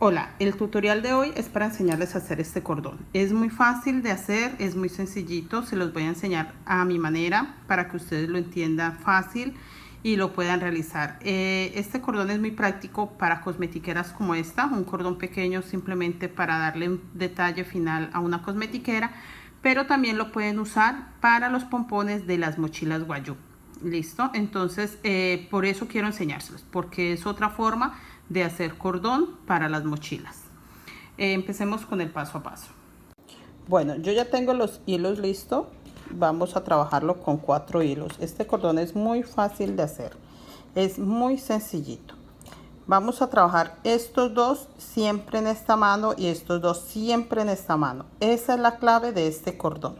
Hola, el tutorial de hoy es para enseñarles a hacer este cordón. Es muy fácil de hacer, es muy sencillito, se los voy a enseñar a mi manera para que ustedes lo entiendan fácil y lo puedan realizar. Este cordón es muy práctico para cosmetiqueras como esta, un cordón pequeño simplemente para darle un detalle final a una cosmetiquera, pero también lo pueden usar para los pompones de las mochilas Guayú. Listo, entonces por eso quiero enseñárselos, porque es otra forma de hacer cordón para las mochilas. Empecemos con el paso a paso. Bueno, yo ya tengo los hilos listos. Vamos a trabajarlo con 4 hilos. Este cordón es muy fácil de hacer, es muy sencillito. Vamos a trabajar estos dos siempre en esta mano y estos dos siempre en esta mano. Esa es la clave de este cordón,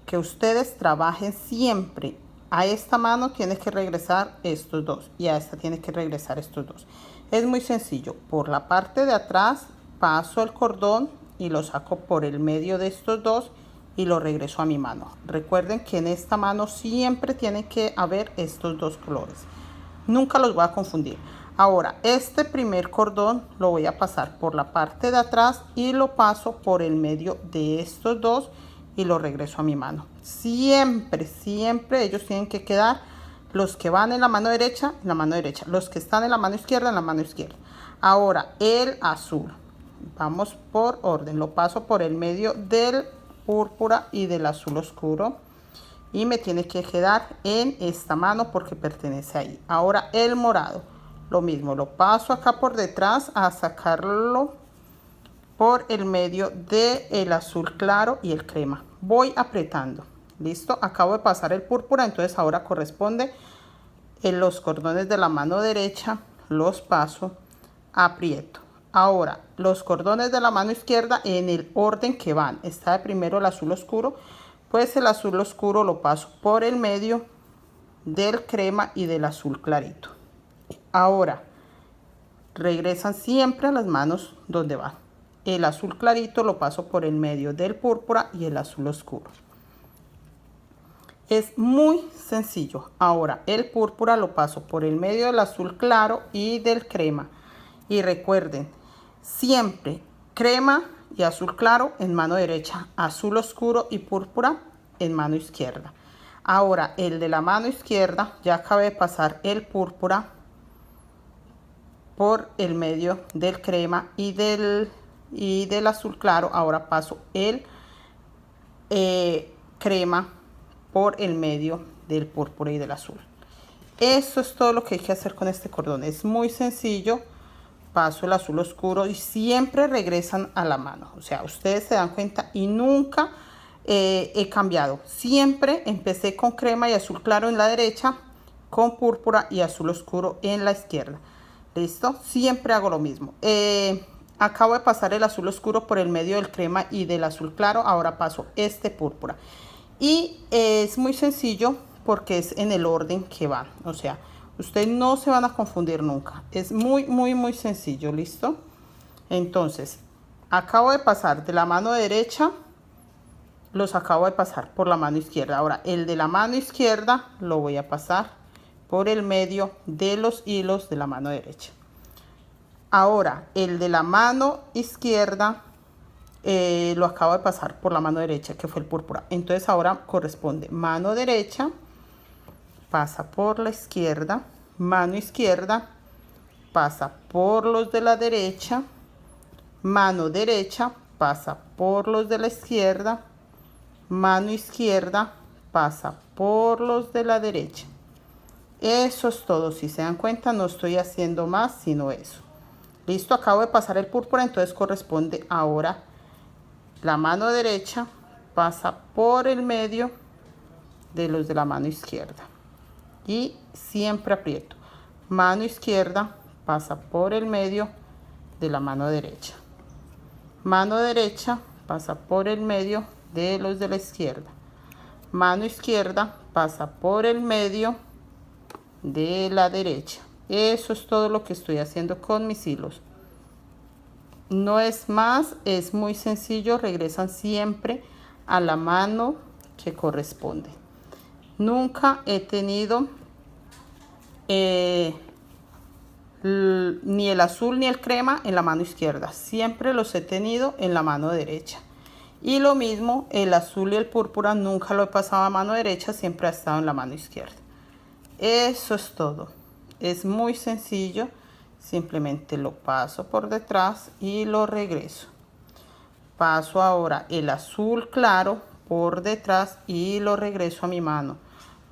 que ustedes trabajen siempre. A esta mano tiene que regresar estos dos y a esta tiene que regresar estos dos. Es muy sencillo. Por la parte de atrás paso el cordón y lo saco por el medio de estos dos y lo regreso a mi mano. Recuerden que en esta mano siempre tiene que haber estos dos colores. Nunca los voy a confundir. Ahora, este primer cordón lo voy a pasar por la parte de atrás y lo paso por el medio de estos dos y lo regreso a mi mano. Siempre, siempre ellos tienen que quedar, los que van en la mano derecha, en la mano derecha, los que están en la mano izquierda, en la mano izquierda. Ahora, el azul, vamos por orden, lo paso por el medio del púrpura y del azul oscuro y me tiene que quedar en esta mano porque pertenece ahí. Ahora el morado, lo mismo, lo paso acá por detrás a sacarlo por el medio del azul claro y el crema. Voy apretando. Listo, acabo de pasar el púrpura, entonces ahora corresponde en los cordones de la mano derecha, los paso, aprieto. Ahora los cordones de la mano izquierda en el orden que van. Está de primero el azul oscuro, pues el azul oscuro lo paso por el medio del crema y del azul clarito. Ahora regresan siempre a las manos donde van. El azul clarito lo paso por el medio del púrpura y el azul oscuro. Es muy sencillo. Ahora el púrpura lo paso por el medio del azul claro y del crema. Y recuerden, siempre crema y azul claro en mano derecha, azul oscuro y púrpura en mano izquierda. Ahora el de la mano izquierda, ya acabé de pasar el púrpura por el medio del crema y del azul claro. Ahora paso el crema por el medio del púrpura y del azul. Eso es todo lo que hay que hacer con este cordón. Es muy sencillo. Paso el azul oscuro y siempre regresan a la mano. O sea, ustedes se dan cuenta y nunca he cambiado. Siempre empecé con crema y azul claro en la derecha, con púrpura y azul oscuro en la izquierda. ¿Listo? Siempre hago lo mismo. Acabo de pasar el azul oscuro por el medio del crema y del azul claro. Ahora paso este púrpura. Y es muy sencillo porque es en el orden que van. O sea, ustedes no se van a confundir nunca. Es muy sencillo. ¿Listo? Entonces, acabo de pasar de la mano derecha, los acabo de pasar por la mano izquierda. Ahora, el de la mano izquierda lo voy a pasar por el medio de los hilos de la mano derecha. Ahora el de la mano izquierda lo acabo de pasar por la mano derecha, que fue el púrpura. Entonces ahora corresponde mano derecha, pasa por la izquierda, mano izquierda, pasa por los de la derecha, mano derecha, pasa por los de la izquierda, mano izquierda, pasa por los de la derecha. Eso es todo. Si se dan cuenta, no estoy haciendo más sino eso. Listo, acabo de pasar el púrpura, entonces corresponde ahora la mano derecha pasa por el medio de los de la mano izquierda y siempre aprieto. Mano izquierda pasa por el medio de la mano derecha. Mano derecha pasa por el medio de los de la izquierda. Mano izquierda pasa por el medio de la derecha. Eso es todo lo que estoy haciendo con mis hilos. No es más, es muy sencillo. Regresan siempre a la mano que corresponde. Nunca he tenido ni el azul ni el crema en la mano izquierda, siempre los he tenido en la mano derecha. Y lo mismo, el azul y el púrpura nunca lo he pasado a mano derecha, siempre ha estado en la mano izquierda. Eso es todo. Es muy sencillo. Simplemente lo paso por detrás y lo regreso. Paso ahora el azul claro por detrás y lo regreso a mi mano.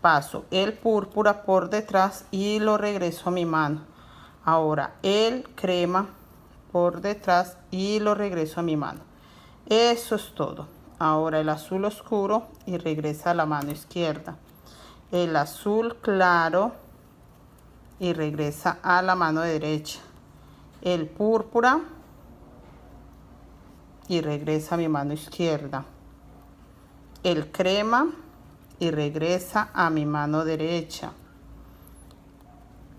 Paso el púrpura por detrás y lo regreso a mi mano. Ahora el crema por detrás y lo regreso a mi mano. Eso es todo. Ahora el azul oscuro y regresa a la mano izquierda. El azul claro y regresa a la mano derecha. El púrpura y regresa a mi mano izquierda. El crema y regresa a mi mano derecha.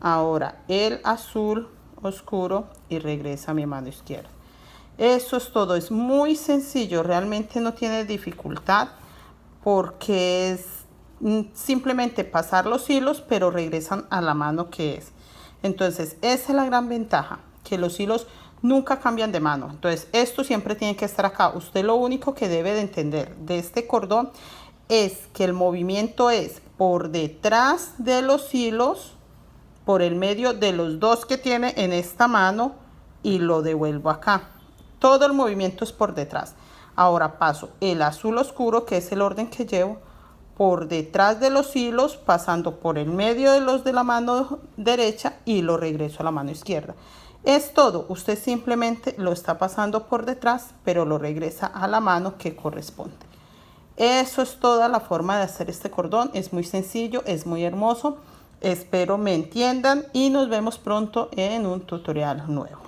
Ahora el azul oscuro y regresa a mi mano izquierda. Eso es todo, es muy sencillo, realmente no tiene dificultad porque es simplemente pasar los hilos, pero regresan a la mano que es. Entonces esa es la gran ventaja, que los hilos nunca cambian de mano. Entonces esto siempre tiene que estar acá. Usted lo único que debe de entender de este cordón es que el movimiento es por detrás de los hilos, por el medio de los dos que tiene en esta mano y lo devuelvo acá. Todo el movimiento es por detrás. Ahora paso el azul oscuro, que es el orden que llevo, por detrás de los hilos, pasando por el medio de los de la mano derecha y lo regreso a la mano izquierda. Es todo. Usted simplemente lo está pasando por detrás, pero lo regresa a la mano que corresponde. Eso es toda la forma de hacer este cordón. Es muy sencillo, es muy hermoso. Espero me entiendan y nos vemos pronto en un tutorial nuevo.